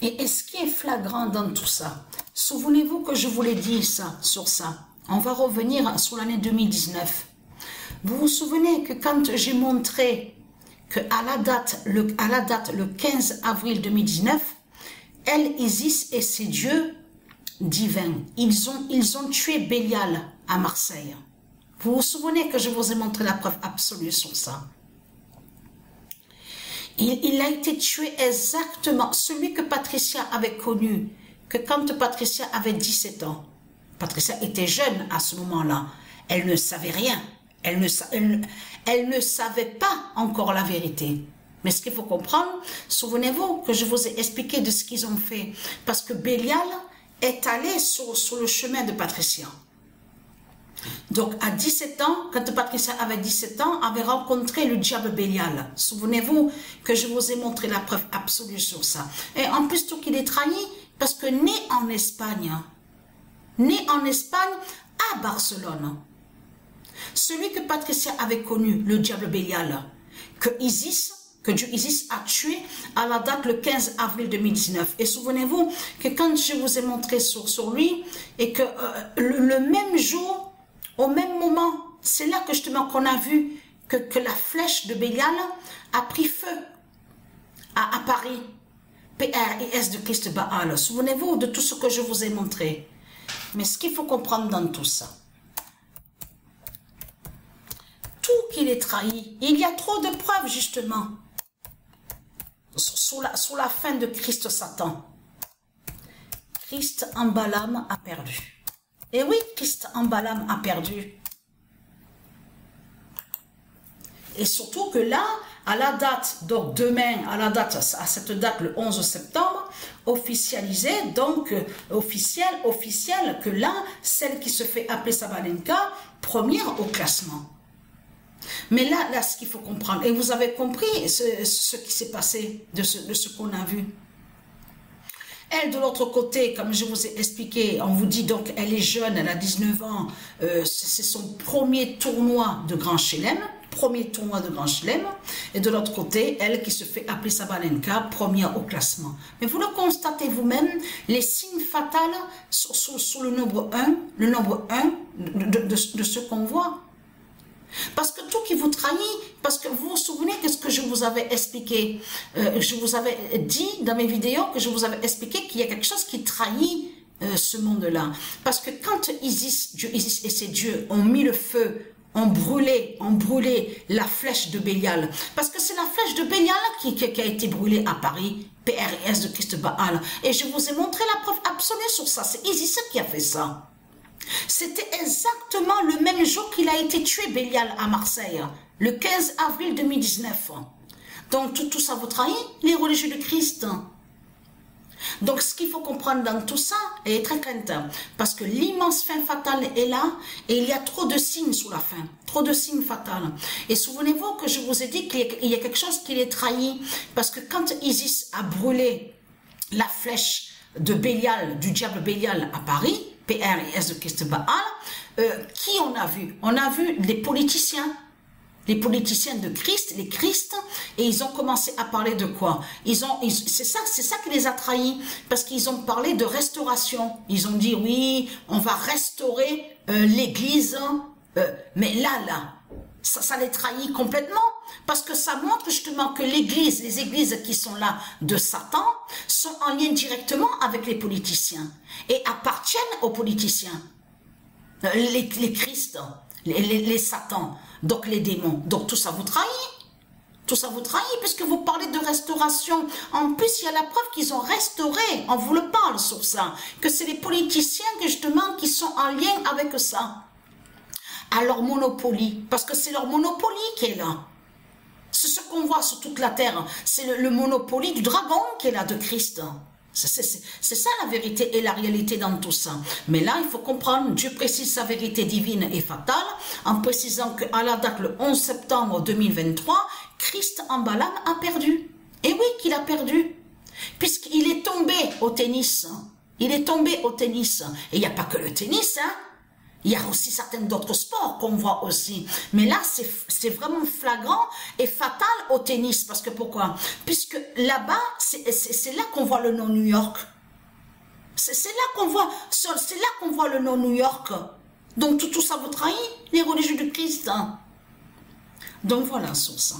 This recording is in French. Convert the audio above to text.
Et ce qui est flagrant dans tout ça, souvenez-vous que je vous l'ai dit sur ça. On va revenir sur l'année 2019. Vous vous souvenez que quand j'ai montré que à la date, le 15 avril 2019, Isis et ses dieux divins, ils ont tué Bélial à Marseille. Vous vous souvenez que je vous ai montré la preuve absolue sur ça. Il a été tué exactement, celui que Patricia avait connu, que quand Patricia avait 17 ans, Patricia était jeune à ce moment-là, elle ne savait rien, elle ne savait pas encore la vérité. Mais ce qu'il faut comprendre, souvenez-vous que je vous ai expliqué de ce qu'ils ont fait, parce que Bélial est allé sur le chemin de Patricia. Donc, à 17 ans, quand Patricia avait 17 ans, avait rencontré le diable Bélial. Souvenez-vous que je vous ai montré la preuve absolue sur ça. Et en plus, tout qu'il est trahi, parce que né en Espagne à Barcelone, celui que Patricia avait connu, le diable Bélial, que Dieu Isis a tué à la date le 15 avril 2019. Et souvenez-vous que quand je vous ai montré sur lui, et que le même jour, au même moment, c'est là que justement qu'on a vu que la flèche de Bélial a pris feu à Paris. P-R-I-S de Christ Baal. Souvenez-vous de tout ce que je vous ai montré. Mais ce qu'il faut comprendre dans tout ça, tout qu'il est trahi, il y a trop de preuves justement sous la fin de Christ Satan. Christ en Balaam a perdu. Et oui, Christ en Balaam a perdu. Et surtout que là, à la date, donc demain, à cette date, le 11 septembre, officialisé, donc officiel, que là, celle qui se fait appeler Sabalenka, première au classement. Mais là, ce qu'il faut comprendre, et vous avez compris ce qui s'est passé de ce qu'on a vu. Elle, de l'autre côté, comme je vous ai expliqué, on vous dit donc, elle est jeune, elle a 19 ans, c'est son premier tournoi de Grand Chelem, et de l'autre côté, elle qui se fait appeler Sabalenka, première au classement. Mais vous le constatez vous-même, les signes fatals sur le nombre 1, de ce qu'on voit. Parce que tout qui vous trahit, parce que vous vous souvenez de ce que je vous avais expliqué, je vous avais dit dans mes vidéos que je vous avais expliqué qu'il y a quelque chose qui trahit ce monde-là. Parce que quand Dieu Isis et ses dieux ont mis le feu, ont brûlé la flèche de Bélial, parce que c'est la flèche de Bélial qui a été brûlée à Paris, PRS de Christ Baal, et je vous ai montré la preuve absolue sur ça, c'est Isis qui a fait ça. C'était exactement le même jour qu'il a été tué, Bélial, à Marseille, le 15 avril 2019. Donc tout ça vous trahit, les religieux de Christ. Donc ce qu'il faut comprendre dans tout ça est très crainte, parce que l'immense fin fatale est là, et il y a trop de signes sous la fin, trop de signes fatals. Et souvenez-vous que je vous ai dit qu'il y a quelque chose qui les trahit, parce que quand Isis a brûlé la flèche de Bélial, du diable Bélial à Paris, PRIS de Christ Baal, qui on a vu? On a vu les politiciens de Christ, les Christ, et ils ont commencé à parler de quoi? C'est ça qui les a trahis, parce qu'ils ont parlé de restauration. Ils ont dit, oui, on va restaurer l'église, mais là, ça les trahit complètement, parce que ça montre justement que les églises qui sont là de Satan, sont en lien directement avec les politiciens, et appartiennent aux politiciens, les Christ, les Satans, donc les démons. Donc tout ça vous trahit. Tout ça vous trahit, puisque vous parlez de restauration. En plus, il y a la preuve qu'ils ont restauré, on vous le parle sur ça, que c'est les politiciens justement qui sont en lien avec ça. À leur monopolie, parce que c'est leur monopolie qui est là. C'est ce qu'on voit sur toute la terre, c'est le monopolie du dragon qui est là, de Christ. C'est ça la vérité et la réalité dans tout ça. Mais là, il faut comprendre, Dieu précise sa vérité divine et fatale, en précisant qu'à la date, le 11 septembre 2023, Christ en Balaam a perdu. Et oui, qu'il a perdu, puisqu'il est tombé au tennis. Il est tombé au tennis. Et il n'y a pas que le tennis, hein. Il y a aussi certains d'autres sports qu'on voit aussi. Mais là, c'est vraiment flagrant et fatal au tennis. Parce que pourquoi? Puisque là-bas, c'est là qu'on voit le nom New York. C'est là qu'on voit le nom New York. Donc tout ça vous trahit, les religieux du Christ. Donc voilà sur ça.